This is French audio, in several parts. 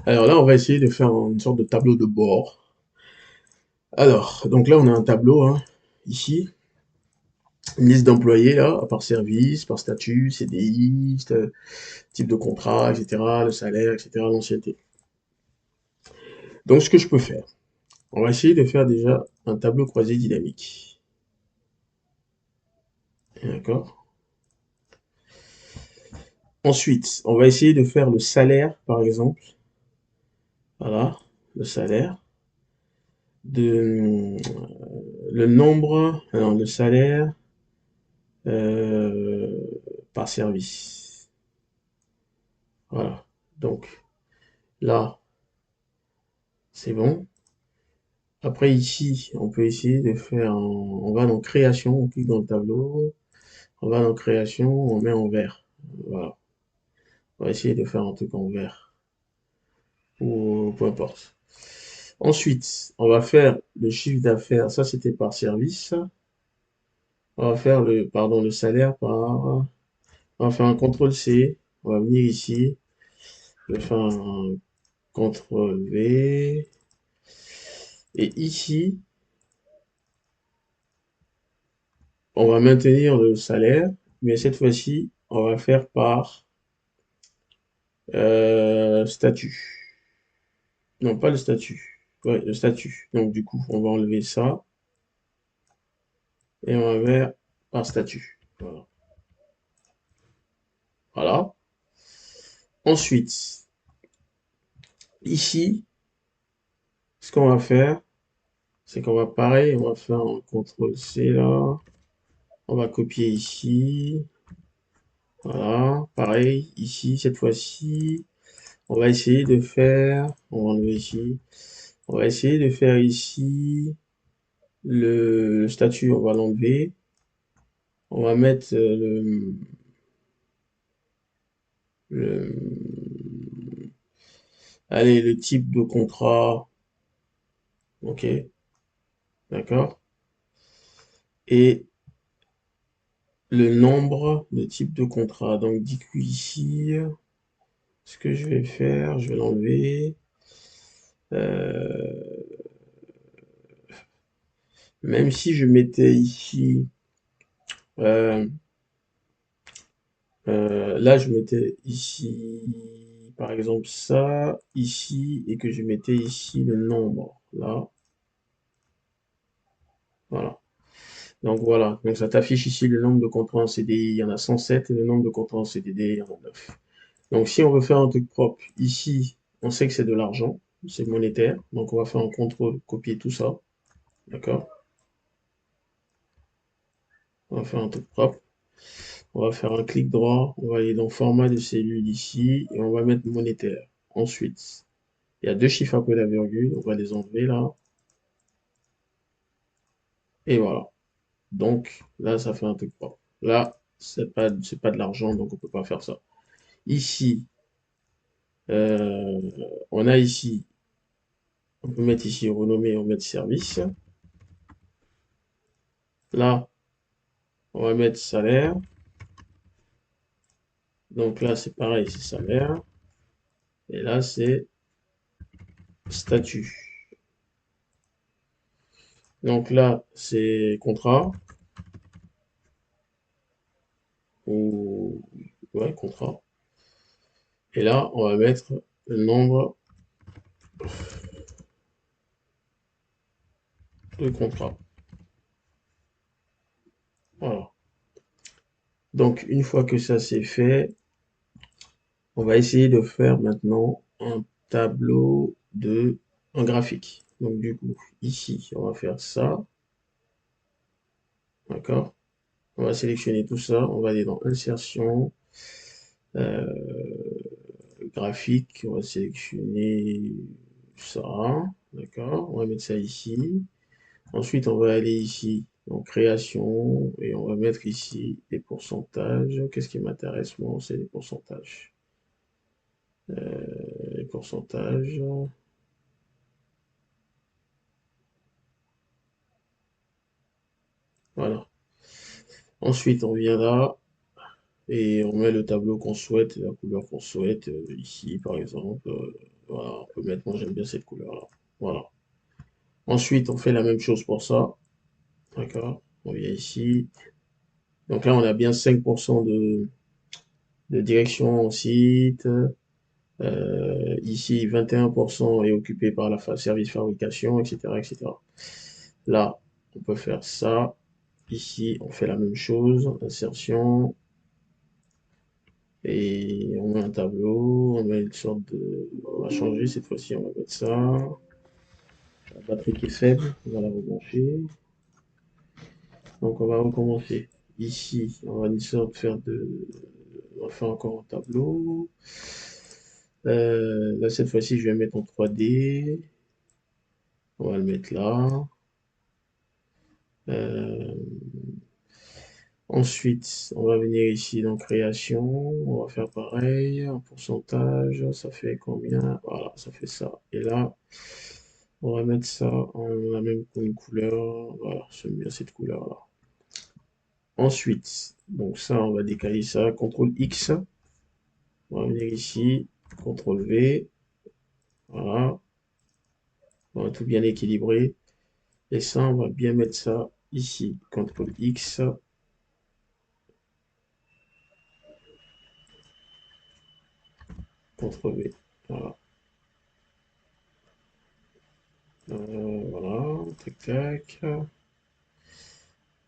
Alors là, on va essayer de faire une sorte de tableau de bord. Alors, donc là, on a un tableau, hein, ici, une liste d'employés, là, par service, par statut, CDI, type de contrat, etc., le salaire, etc., l'ancienneté. Donc, ce que je peux faire, on va essayer de faire déjà un tableau croisé dynamique. D'accord? Ensuite, on va essayer de faire le salaire, par exemple. Voilà, le salaire. Le nombre, alors le salaire euh, par service. Voilà. Donc là, c'est bon. Après ici, on peut essayer de faire on va dans création, on clique dans le tableau, on va dans création, on met en vert. Voilà. On va essayer de faire un truc en vert. Ou peu importe. Ensuite, on va faire le chiffre d'affaires. Ça, c'était par service. On va faire le salaire par. On va faire un contrôle C. On va venir ici. Je vais faire un contrôle V. Et ici, on va maintenir le salaire, mais cette fois-ci, on va faire par statut. Non, pas le statut. Ouais, le statut. Donc, du coup, on va enlever ça et on va faire par statut. Voilà. Voilà. Ensuite, ici, ce qu'on va faire, c'est qu'on va pareil, on va faire un contrôle C là. On va copier ici. Voilà. Pareil, ici, cette fois-ci, on va essayer de faire, on va enlever ici. On va essayer de faire ici le statut, on va l'enlever. On va mettre allez, le type de contrat. Ok, d'accord. Et le nombre de types de contrat. Donc, du coup, ici, ce que je vais faire, je vais l'enlever. Euh, Même si je mettais ici, euh, là, je mettais ici, par exemple, ça, ici, et que je mettais ici le nombre. Là, voilà. Donc voilà, donc ça t'affiche ici le nombre de contrats en CDI, il y en a 107, et le nombre de contrats en CDD, il y en a 9. Donc si on veut faire un truc propre, ici, on sait que c'est de l'argent, c'est monétaire, donc on va faire un contrôle, copier tout ça, d'accord? On va faire un truc propre, on va faire un clic droit, on va aller dans format de cellule ici, et on va mettre monétaire. Ensuite, il y a deux chiffres après la virgule, on va les enlever là, et voilà. Donc là, ça fait un truc propre. Là, c'est pas de l'argent, donc on peut pas faire ça. Ici, Euh, on a ici, on peut mettre ici renommé, on va mettre service. Là, on va mettre salaire. Donc là, c'est pareil, c'est salaire. Et là, c'est statut. Donc là, c'est contrat. Ou ouais, contrat. Et là, on va mettre le nombre de contrats. Voilà. Donc, une fois que ça c'est fait, on va essayer de faire maintenant un tableau de un graphique. Donc, du coup, ici, on va faire ça. D'accord? On va sélectionner tout ça, on va aller dans insertion, euh, graphique, on va sélectionner ça, d'accord? On va mettre ça ici. Ensuite, on va aller ici dans création et on va mettre ici les pourcentages. Qu'est-ce qui m'intéresse moi? C'est les pourcentages. Les pourcentages. Voilà. Ensuite, on vient là et on met le tableau qu'on souhaite, la couleur qu'on souhaite, ici par exemple. Voilà, on peut mettre, moi j'aime bien cette couleur-là. Voilà. Ensuite, on fait la même chose pour ça. D'accord? On vient ici. Donc là, on a bien 5% de direction au site. Ici, 21% est occupé par la service fabrication, etc., etc. Là, on peut faire ça. Ici, on fait la même chose. Insertion. Et on met un tableau. On met une sorte de... On va changer cette fois-ci. On va mettre ça. La batterie qui est faible. On va la rebrancher. Donc, on va recommencer. Ici, on va une sorte de faire de... On va faire encore un tableau. Là, cette fois-ci, je vais mettre en 3D. On va le mettre là. Euh, Ensuite, on va venir ici dans création. On va faire pareil. Un pourcentage. Ça fait combien? Voilà, ça fait ça. Et là, on va mettre ça en la même couleur. Voilà, j'aime bien cette couleur-là. Ensuite, donc ça, on va décaler ça. CTRL X. On va venir ici. CTRL V. Voilà. On va tout bien équilibrer. Et ça, on va bien mettre ça ici. CTRL X. CTRL V. Voilà. Voilà. Tac, tac.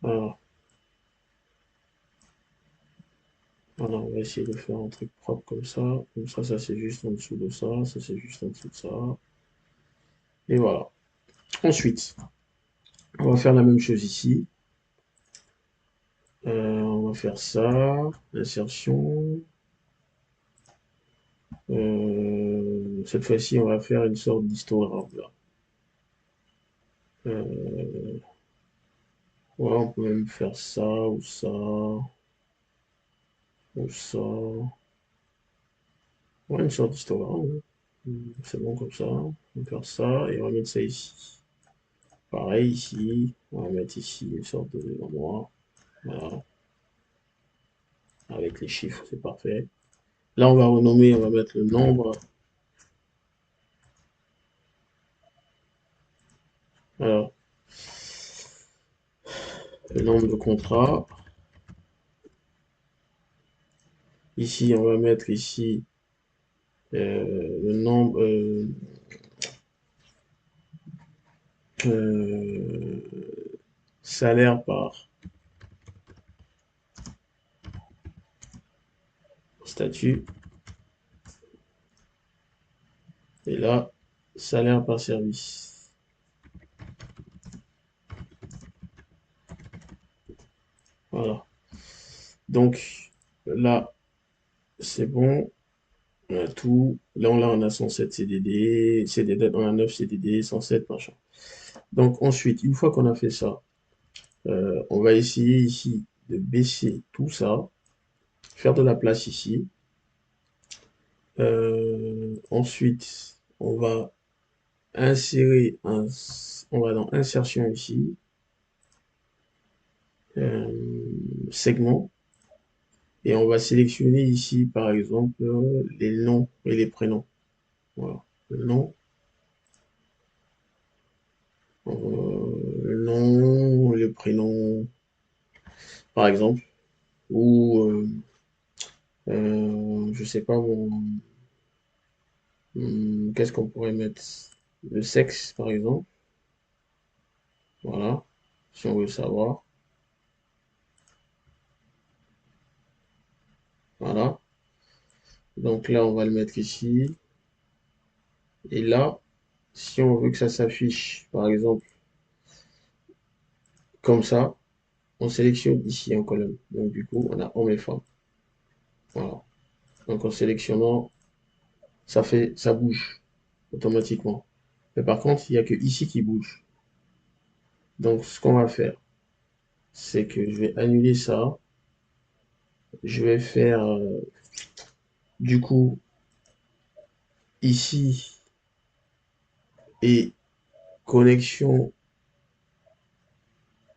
Voilà. Voilà, on va essayer de faire un truc propre comme ça. Comme ça c'est juste en dessous de ça. Ça, c'est juste en dessous de ça. Et voilà. Ensuite, on va faire la même chose ici. On va faire ça. Insertion. Cette fois-ci, on va faire une sorte d'histogramme là. Euh, ouais, on peut même faire ça ou ça ou ça. Ouais, une sorte d'histogramme, hein. C'est bon comme ça. On va faire ça et on va mettre ça ici. Pareil ici. On va mettre ici une sorte d'endroit. Voilà. Avec les chiffres, c'est parfait. Là, on va renommer, on va mettre le nombre. Alors, le nombre de contrats. Ici, on va mettre ici le nombre salaire par statut. Et là, salaire par service. Voilà. Donc, là, c'est bon. On a tout. Là, on a 107 CDD, CDD, on a 9 CDD, 107, machin. Donc, ensuite, une fois qu'on a fait ça, on va essayer ici de baisser tout ça, faire de la place ici. Ensuite, on va insérer on va dans insertion ici, segment, et on va sélectionner ici, par exemple, les noms et les prénoms. Voilà, le nom, le nom, le prénom, par exemple, ou je sais pas, qu'est-ce qu'on pourrait mettre? Le sexe, par exemple. Voilà, si on veut savoir. Voilà. Donc là, on va le mettre ici. Et là, si on veut que ça s'affiche, par exemple, comme ça, on sélectionne ici en colonne. Donc du coup, on a homme et femme. Voilà. Donc en sélectionnant, ça bouge automatiquement. Mais par contre, il n'y a que ici qui bouge. Donc ce qu'on va faire, c'est que je vais annuler ça. Je vais faire du coup ici et connexion.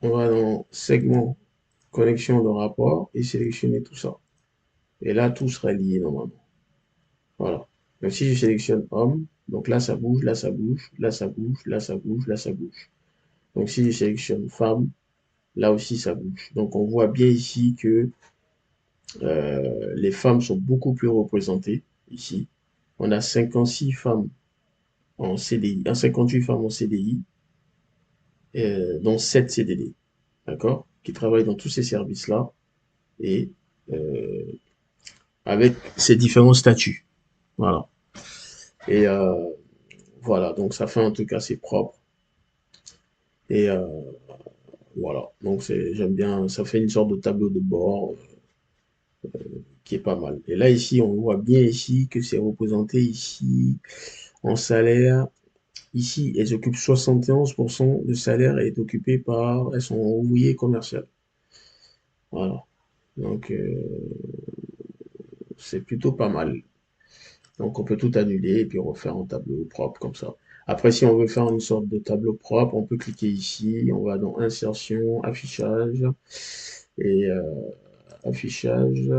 On va dans segment, connexion de rapport et sélectionner tout ça. Et là, tout sera lié normalement. Voilà. Donc si je sélectionne homme, donc là ça bouge, là ça bouge, là ça bouge, là ça bouge, là ça bouge. Donc si je sélectionne femme, là aussi ça bouge. Donc on voit bien ici que les femmes sont beaucoup plus représentées ici. On a 56 femmes en CDI, 58 femmes en CDI, dont 7 CDD, d'accord, qui travaillent dans tous ces services-là et euh, avec ces différents statuts. Voilà. Et voilà, donc ça fait un truc assez propre. Et voilà, donc j'aime bien, ça fait une sorte de tableau de bord qui est pas mal. Et là, ici, on voit bien ici que c'est représenté ici en salaire. Ici, elles occupent 71% de salaire est occupé par, elles sont ouvriers commerciales. Voilà. Donc, c'est plutôt pas mal. Donc, on peut tout annuler et puis refaire un tableau propre comme ça. Après, si on veut faire une sorte de tableau propre, on peut cliquer ici. On va dans Insertion, Affichage et Affichage.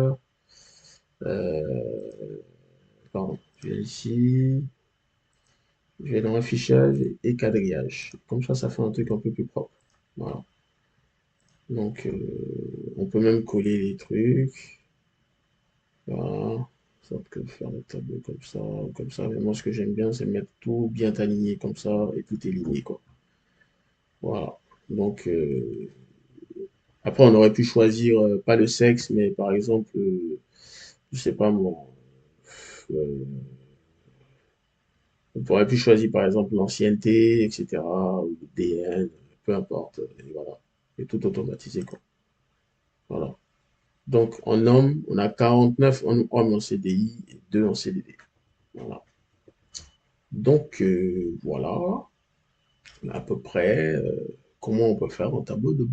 Pardon, je vais ici. Je vais dans Affichage et Quadrillage. Comme ça fait un truc un peu plus propre. Voilà. Donc, on peut même coller les trucs. Voilà. Ça peut faire le tableau comme ça, comme ça. Mais moi, ce que j'aime bien, c'est mettre tout bien aligné comme ça et tout est ligné, quoi. Voilà. Donc, après, on aurait pu choisir pas le sexe, mais par exemple, je sais pas moi, euh, on aurait pu choisir par exemple l'ancienneté, etc., ou le DN, peu importe. Et voilà. Et tout automatisé, quoi. Voilà. Donc, en homme, on a 49 hommes en CDI et 2 en CDD. Voilà. Donc, voilà à peu près comment on peut faire un tableau de bord.